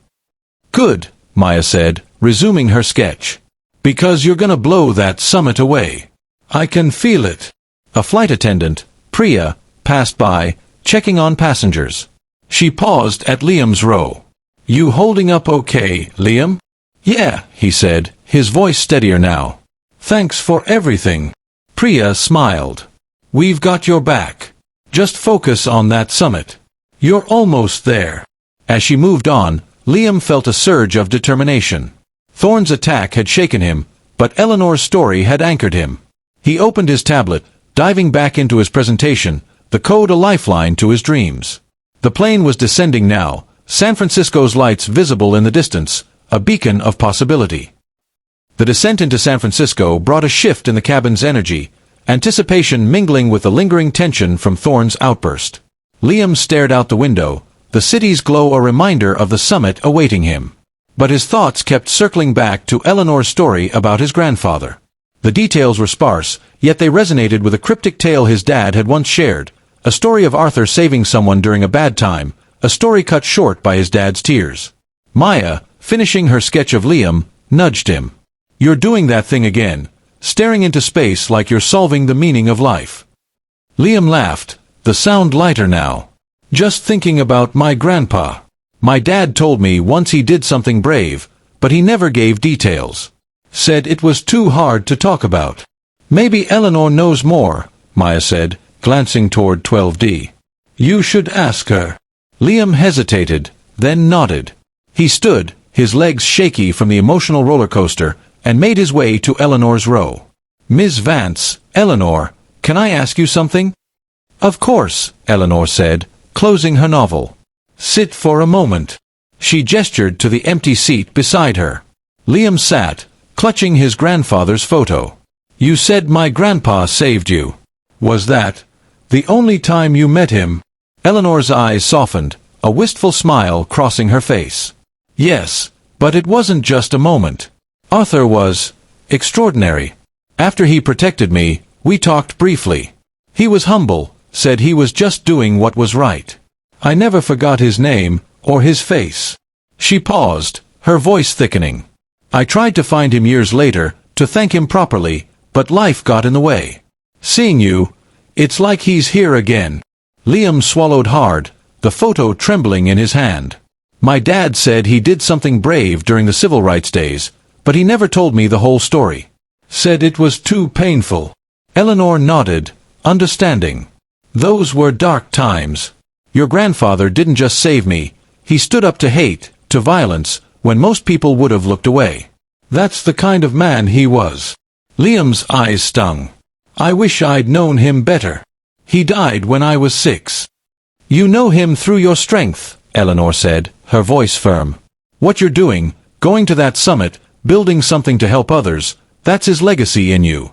Good, Maya said, resuming her sketch. Because you're gonna blow that summit away. I can feel it. A flight attendant, Priya, passed by, checking on passengers. She paused at Liam's row. You holding up okay, Liam? Yeah, he said, his voice steadier now. Thanks for everything. Priya smiled. We've got your back. Just focus on that summit. You're almost there. As she moved on, Liam felt a surge of determination. Thorn's attack had shaken him, but Eleanor's story had anchored him. He opened his tablet, diving back into his presentation, the code a lifeline to his dreams. The plane was descending now, San Francisco's lights visible in the distance, a beacon of possibility. The descent into San Francisco brought a shift in the cabin's energy, anticipation mingling with the lingering tension from Thorn's outburst. Liam stared out the window, the city's glow a reminder of the summit awaiting him. But his thoughts kept circling back to Eleanor's story about his grandfather. The details were sparse, yet they resonated with a cryptic tale his dad had once shared, a story of Arthur saving someone during a bad time, a story cut short by his dad's tears. Maya, finishing her sketch of Liam, nudged him. You're doing that thing again, staring into space like you're solving the meaning of life. Liam laughed, the sound lighter now. Just thinking about my grandpa. My dad told me once he did something brave, but he never gave details. Said it was too hard to talk about. Maybe Eleanor knows more, Maya said, glancing toward 12D. You should ask her. Liam hesitated, then nodded. He stood, his legs shaky from the emotional roller coaster, and made his way to Eleanor's row. Ms. Vance, Eleanor, can I ask you something? Of course, Eleanor said, closing her novel. Sit for a moment. She gestured to the empty seat beside her. Liam sat, clutching his grandfather's photo. You said my grandpa saved you. Was that the only time you met him? Eleanor's eyes softened, a wistful smile crossing her face. Yes, but it wasn't just a moment. Arthur was extraordinary. After he protected me, we talked briefly. He was humble, said he was just doing what was right. I never forgot his name, or his face. She paused, her voice thickening. I tried to find him years later, to thank him properly, but life got in the way. Seeing you, it's like he's here again. Liam swallowed hard, the photo trembling in his hand. My dad said he did something brave during the civil rights days, but he never told me the whole story. Said it was too painful. Eleanor nodded, understanding. Those were dark times. Your grandfather didn't just save me, he stood up to hate, to violence, when most people would have looked away. That's the kind of man he was. Liam's eyes stung. I wish I'd known him better. He died when I was 6. You know him through your strength, Eleanor said, her voice firm. What you're doing, going to that summit, building something to help others, that's his legacy in you.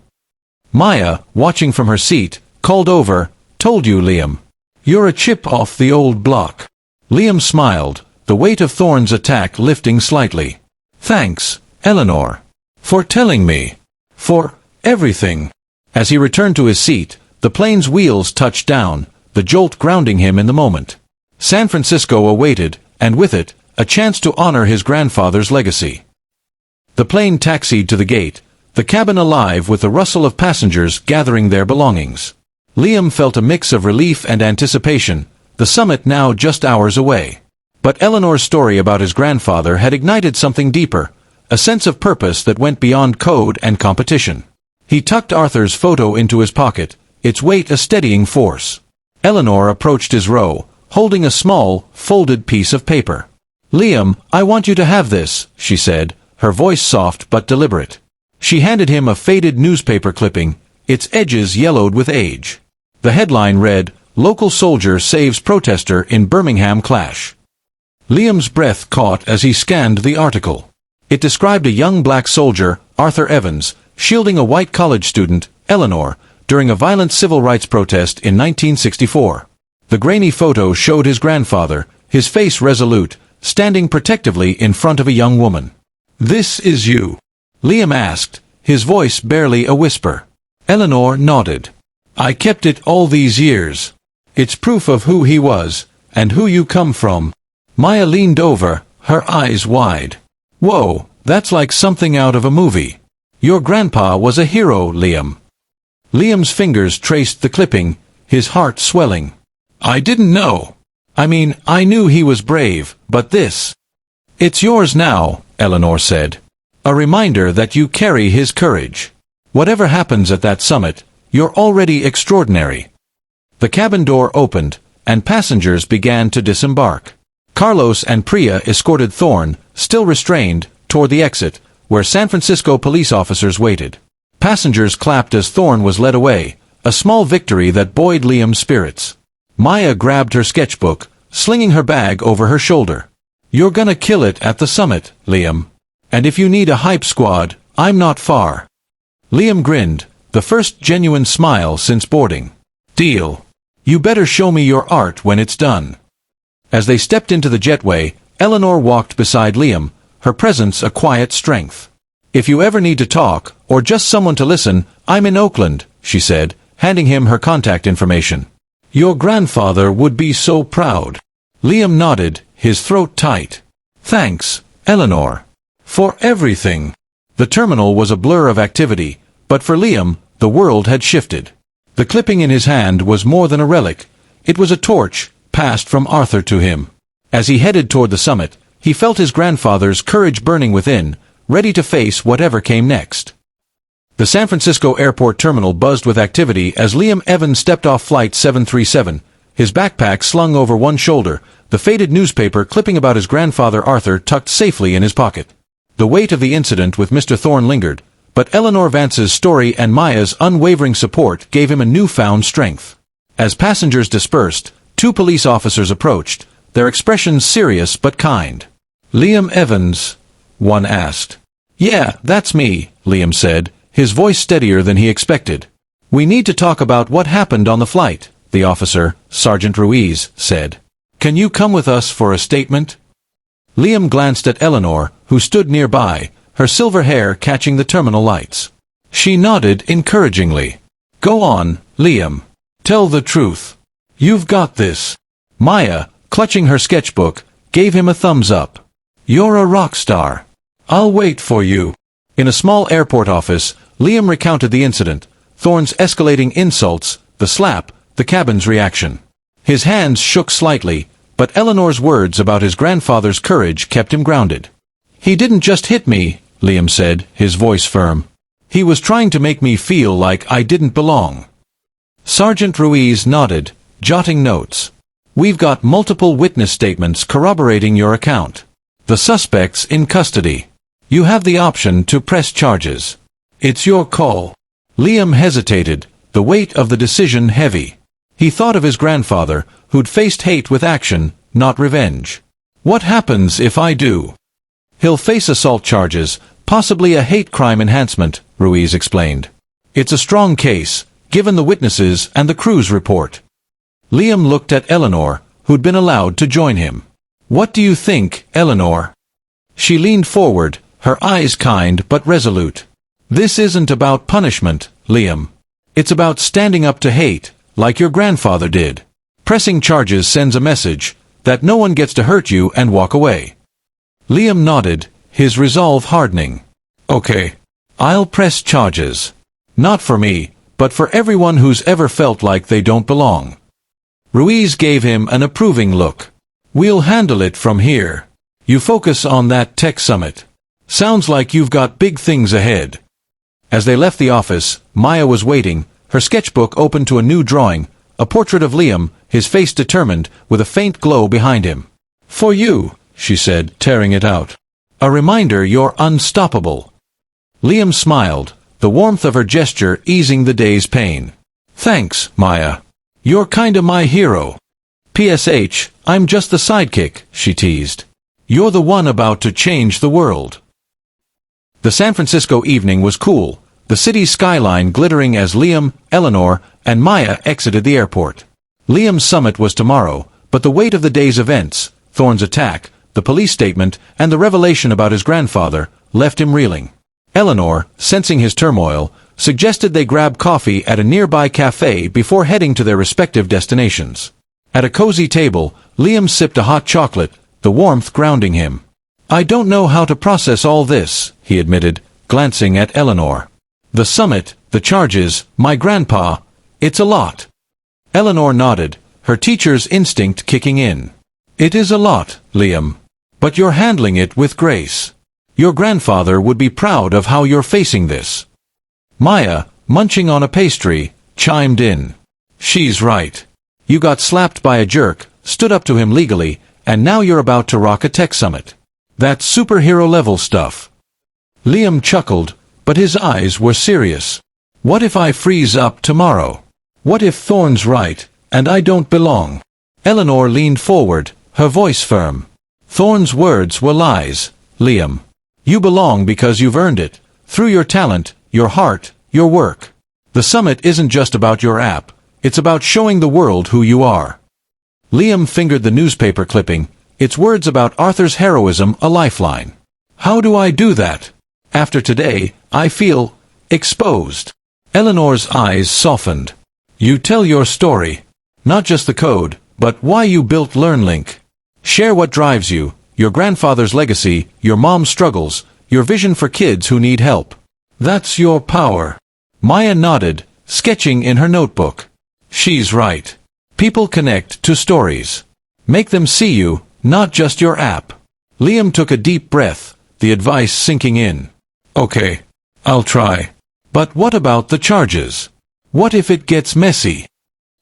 Maya, watching from her seat, called over, told you, Liam. You're a chip off the old block. Liam smiled, the weight of Thorn's attack lifting slightly. Thanks, Eleanor. For telling me. For everything. As he returned to his seat, the plane's wheels touched down, the jolt grounding him in the moment. San Francisco awaited, and with it, a chance to honor his grandfather's legacy. The plane taxied to the gate, the cabin alive with the rustle of passengers gathering their belongings. Liam felt a mix of relief and anticipation, the summit now just hours away. But Eleanor's story about his grandfather had ignited something deeper, a sense of purpose that went beyond code and competition. He tucked Arthur's photo into his pocket, its weight a steadying force. Eleanor approached his row, holding a small, folded piece of paper. Liam, I want you to have this, she said, her voice soft but deliberate. She handed him a faded newspaper clipping, its edges yellowed with age. The headline read, Local Soldier Saves Protester in Birmingham Clash. Liam's breath caught as he scanned the article. It described a young black soldier, Arthur Evans, shielding a white college student, Eleanor, during a violent civil rights protest in 1964. The grainy photo showed his grandfather, his face resolute, standing protectively in front of a young woman. This is you? Liam asked, his voice barely a whisper. Eleanor nodded. I kept it all these years. It's proof of who he was, and who you come from." Maya leaned over, her eyes wide. "Whoa, that's like something out of a movie. Your grandpa was a hero, Liam." Liam's fingers traced the clipping, his heart swelling. "I didn't know. I mean, I knew he was brave, but this—" "It's yours now," Eleanor said. "A reminder that you carry his courage. Whatever happens at that summit, you're already extraordinary." The cabin door opened, and passengers began to disembark. Carlos and Priya escorted Thorne, still restrained, toward the exit, where San Francisco police officers waited. Passengers clapped as Thorne was led away, a small victory that buoyed Liam's spirits. Maya grabbed her sketchbook, slinging her bag over her shoulder. "You're gonna kill it at the summit, Liam. And if you need a hype squad, I'm not far." Liam grinned, the first genuine smile since boarding. "Deal. You better show me your art when it's done." As they stepped into the jetway, Eleanor walked beside Liam, her presence a quiet strength. "If you ever need to talk, or just someone to listen, I'm in Oakland," she said, handing him her contact information. "Your grandfather would be so proud." Liam nodded, his throat tight. "Thanks, Eleanor. For everything." The terminal was a blur of activity, but for Liam, the world had shifted. The clipping in his hand was more than a relic. It was a torch, passed from Arthur to him. As he headed toward the summit, he felt his grandfather's courage burning within, ready to face whatever came next. The San Francisco airport terminal buzzed with activity as Liam Evans stepped off Flight 737, his backpack slung over one shoulder, the faded newspaper clipping about his grandfather Arthur tucked safely in his pocket. The weight of the incident with Mr. Thorne lingered, but Eleanor Vance's story and Maya's unwavering support gave him a newfound strength. As passengers dispersed, 2 police officers approached, their expressions serious but kind. "Liam Evans?" one asked. "Yeah, that's me," Liam said, his voice steadier than he expected. "We need to talk about what happened on the flight," the officer, Sergeant Ruiz, said. "Can you come with us for a statement?" Liam glanced at Eleanor, who stood nearby, her silver hair catching the terminal lights. She nodded encouragingly. "Go on, Liam. Tell the truth. You've got this." Maya, clutching her sketchbook, gave him a thumbs up. "You're a rock star. I'll wait for you." In a small airport office, Liam recounted the incident, Thorne's escalating insults, the slap, the cabin's reaction. His hands shook slightly, but Eleanor's words about his grandfather's courage kept him grounded. "He didn't just hit me," Liam said, his voice firm. "He was trying to make me feel like I didn't belong." Sergeant Ruiz nodded, jotting notes. "We've got multiple witness statements corroborating your account. The suspect's in custody. You have the option to press charges. It's your call." Liam hesitated, the weight of the decision heavy. He thought of his grandfather, who'd faced hate with action, not revenge. "What happens if I do?" "He'll face assault charges, possibly a hate crime enhancement," Ruiz explained. "It's a strong case, given the witnesses and the crew's report." Liam looked at Eleanor, who'd been allowed to join him. "What do you think, Eleanor?" She leaned forward, her eyes kind but resolute. "This isn't about punishment, Liam. It's about standing up to hate, like your grandfather did. Pressing charges sends a message, that no one gets to hurt you and walk away." Liam nodded, his resolve hardening. "Okay. I'll press charges. Not for me, but for everyone who's ever felt like they don't belong." Ruiz gave him an approving look. "We'll handle it from here. You focus on that tech summit. Sounds like you've got big things ahead." As they left the office, Maya was waiting, her sketchbook open to a new drawing, a portrait of Liam, his face determined, with a faint glow behind him. "For you," she said, tearing it out. "A reminder you're unstoppable." Liam smiled, the warmth of her gesture easing the day's pain. "Thanks, Maya. You're kinda my hero." "PSH, I'm just the sidekick," she teased. "You're the one about to change the world." The San Francisco evening was cool, the city's skyline glittering as Liam, Eleanor, and Maya exited the airport. Liam's summit was tomorrow, but the weight of the day's events, Thorne's attack, the police statement, and the revelation about his grandfather, left him reeling. Eleanor, sensing his turmoil, suggested they grab coffee at a nearby cafe before heading to their respective destinations. At a cozy table, Liam sipped a hot chocolate, the warmth grounding him. "I don't know how to process all this," he admitted, glancing at Eleanor. "The summit, the charges, my grandpa, it's a lot." Eleanor nodded, her teacher's instinct kicking in. "It is a lot, Liam. But you're handling it with grace. Your grandfather would be proud of how you're facing this." Maya, munching on a pastry, chimed in. "She's right. You got slapped by a jerk, stood up to him legally, and now you're about to rock a tech summit. That's superhero-level stuff." Liam chuckled, but his eyes were serious. "What if I freeze up tomorrow? What if Thorne's right, and I don't belong?" Eleanor leaned forward, her voice firm. "Thorne's words were lies, Liam. You belong because you've earned it, through your talent, your heart, your work. The summit isn't just about your app, it's about showing the world who you are." Liam fingered the newspaper clipping, its words about Arthur's heroism a lifeline. "How do I do that? After today, I feel exposed." Eleanor's eyes softened. "You tell your story. Not just the code, but why you built LearnLink. Share what drives you, your grandfather's legacy, your mom's struggles, your vision for kids who need help. That's your power." Maya nodded, sketching in her notebook. "She's right. People connect to stories. Make them see you, not just your app." Liam took a deep breath, the advice sinking in. "Okay, I'll try. But what about the charges? What if it gets messy?"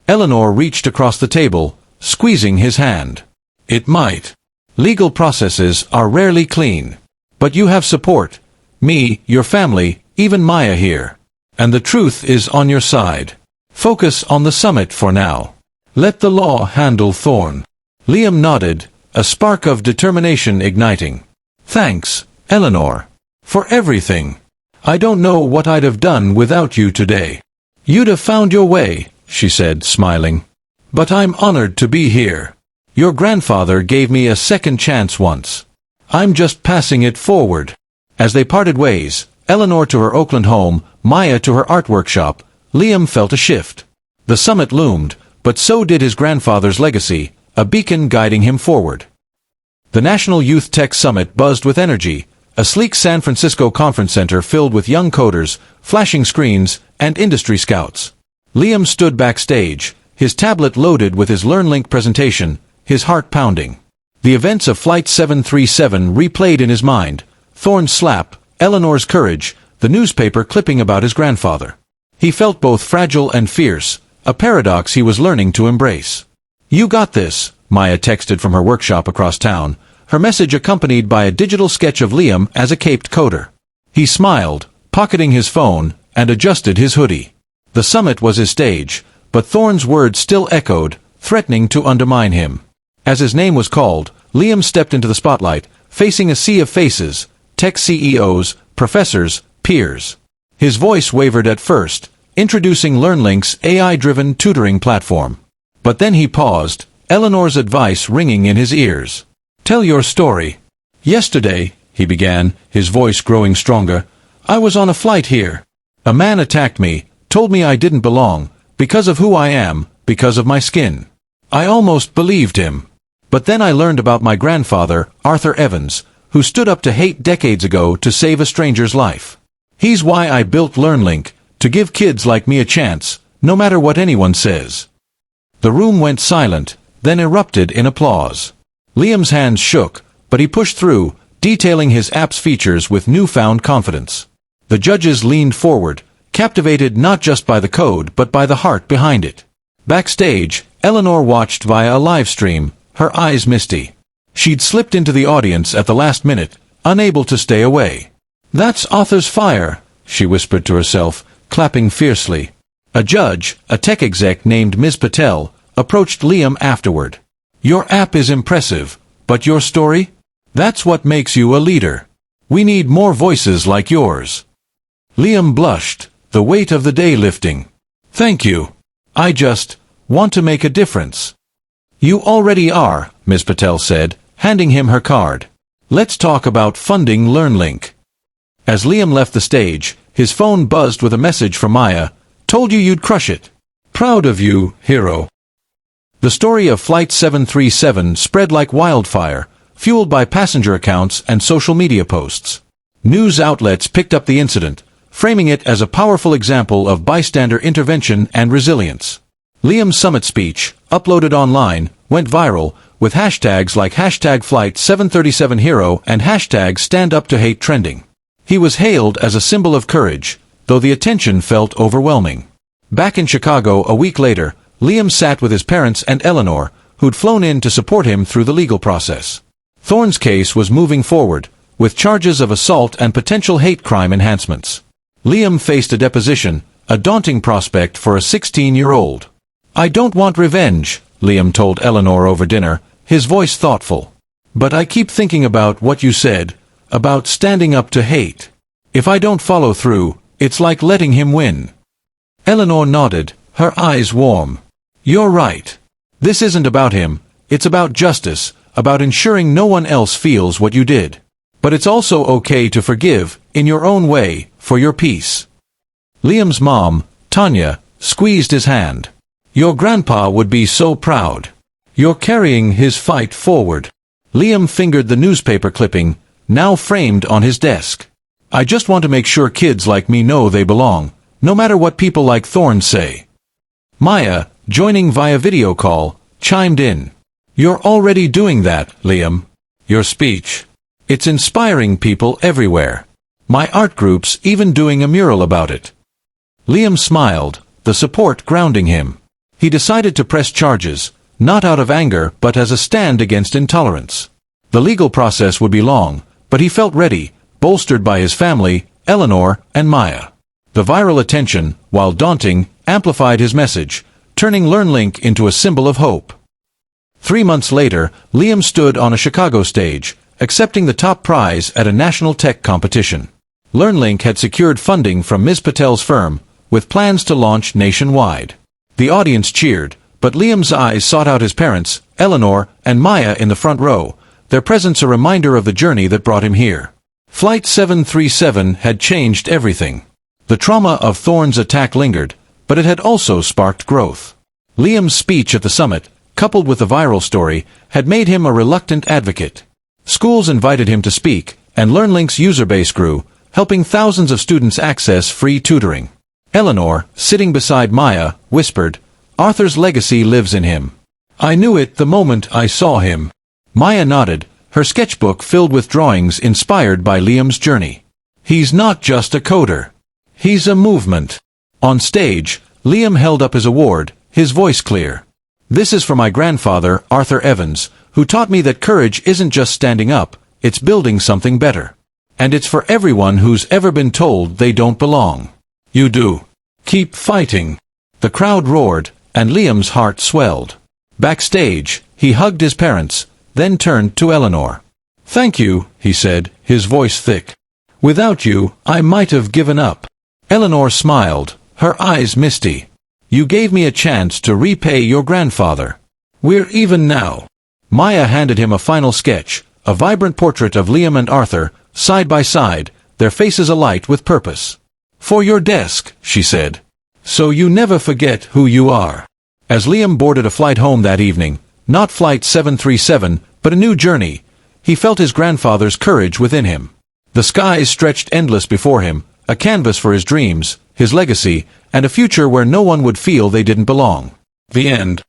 Eleanor reached across the table, squeezing his hand. "It might. Legal processes are rarely clean. But you have support. Me, your family, even Maya here. And the truth is on your side. Focus on the summit for now. Let the law handle Thorne." Liam nodded, a spark of determination igniting. "Thanks, Eleanor. For everything. I don't know what I'd have done without you today." "You'd have found your way," she said, smiling. "But I'm honored to be here. Your grandfather gave me a second chance once. I'm just passing it forward." As they parted ways, Eleanor to her Oakland home, Maya to her art workshop, Liam felt a shift. The summit loomed, but so did his grandfather's legacy, a beacon guiding him forward. The National Youth Tech Summit buzzed with energy, a sleek San Francisco conference center filled with young coders, flashing screens, and industry scouts. Liam stood backstage, his tablet loaded with his LearnLink presentation, his heart pounding. The events of Flight 737 replayed in his mind, Thorne's slap, Eleanor's courage, the newspaper clipping about his grandfather. He felt both fragile and fierce, a paradox he was learning to embrace. "You got this," Maya texted from her workshop across town, her message accompanied by a digital sketch of Liam as a caped coder. He smiled, pocketing his phone, and adjusted his hoodie. The summit was his stage, but Thorne's words still echoed, threatening to undermine him. As his name was called, Liam stepped into the spotlight, facing a sea of faces, tech CEOs, professors, peers. His voice wavered at first, introducing LearnLink's AI-driven tutoring platform. But then he paused, Eleanor's advice ringing in his ears. "Tell your story." "Yesterday," he began, his voice growing stronger, "I was on a flight here. A man attacked me, told me I didn't belong, because of who I am, because of my skin. I almost believed him. But then I learned about my grandfather, Arthur Evans, who stood up to hate decades ago to save a stranger's life. He's why I built LearnLink, to give kids like me a chance, no matter what anyone says." The room went silent, then erupted in applause. Liam's hands shook, but he pushed through, detailing his app's features with newfound confidence. The judges leaned forward, captivated not just by the code but by the heart behind it. Backstage, Eleanor watched via a live stream, her eyes misty. She'd slipped into the audience at the last minute, unable to stay away. "That's Arthur's fire," she whispered to herself, clapping fiercely. A judge, a tech exec named Ms. Patel, approached Liam afterward. "Your app is impressive, but your story? That's what makes you a leader. We need more voices like yours." Liam blushed, the weight of the day lifting. "Thank you. I just want to make a difference." "You already are," Ms. Patel said, handing him her card. "Let's talk about funding LearnLink." As Liam left the stage, his phone buzzed with a message from Maya. "Told you you'd crush it. Proud of you, hero." The story of Flight 737 spread like wildfire, fueled by passenger accounts and social media posts. News outlets picked up the incident, framing it as a powerful example of bystander intervention and resilience. Liam's summit speech, uploaded online, went viral, with hashtags like #Flight737Hero and #StandUpToHate trending. He was hailed as a symbol of courage, though the attention felt overwhelming. Back in Chicago a week later, Liam sat with his parents and Eleanor, who'd flown in to support him through the legal process. Thorne's case was moving forward, with charges of assault and potential hate crime enhancements. Liam faced a deposition, a daunting prospect for a 16-year-old. "I don't want revenge," Liam told Eleanor over dinner, his voice thoughtful. "But I keep thinking about what you said, about standing up to hate. If I don't follow through, it's like letting him win." Eleanor nodded, her eyes warm. "You're right. This isn't about him, it's about justice, about ensuring no one else feels what you did. But it's also okay to forgive, in your own way, for your peace." Liam's mom, Tanya, squeezed his hand. "Your grandpa would be so proud. You're carrying his fight forward." Liam fingered the newspaper clipping, now framed on his desk. "I just want to make sure kids like me know they belong, no matter what people like Thorne say." Maya, joining via video call, chimed in. "You're already doing that, Liam. Your speech. It's inspiring people everywhere. My art group's even doing a mural about it." Liam smiled, the support grounding him. He decided to press charges, not out of anger but as a stand against intolerance. The legal process would be long, but he felt ready, bolstered by his family, Eleanor, and Maya. The viral attention, while daunting, amplified his message, turning LearnLink into a symbol of hope. 3 months later, Liam stood on a Chicago stage, accepting the top prize at a national tech competition. LearnLink had secured funding from Ms. Patel's firm, with plans to launch nationwide. The audience cheered, but Liam's eyes sought out his parents, Eleanor, and Maya in the front row, their presence a reminder of the journey that brought him here. Flight 737 had changed everything. The trauma of Thorne's attack lingered, but it had also sparked growth. Liam's speech at the summit, coupled with the viral story, had made him a reluctant advocate. Schools invited him to speak, and LearnLink's user base grew, helping thousands of students access free tutoring. Eleanor, sitting beside Maya, whispered, "Arthur's legacy lives in him. I knew it the moment I saw him." Maya nodded, her sketchbook filled with drawings inspired by Liam's journey. "He's not just a coder. He's a movement." On stage, Liam held up his award, his voice clear. "This is for my grandfather, Arthur Evans, who taught me that courage isn't just standing up, it's building something better. And it's for everyone who's ever been told they don't belong. You do. Keep fighting." The crowd roared, and Liam's heart swelled. Backstage, he hugged his parents, then turned to Eleanor. "Thank you," he said, his voice thick. "Without you, I might have given up." Eleanor smiled, her eyes misty. "You gave me a chance to repay your grandfather. We're even now." Maya handed him a final sketch, a vibrant portrait of Liam and Arthur, side by side, their faces alight with purpose. "For your desk," she said. "So you never forget who you are." As Liam boarded a flight home that evening, not Flight 737, but a new journey, he felt his grandfather's courage within him. The skies stretched endless before him, a canvas for his dreams, his legacy, and a future where no one would feel they didn't belong. The end.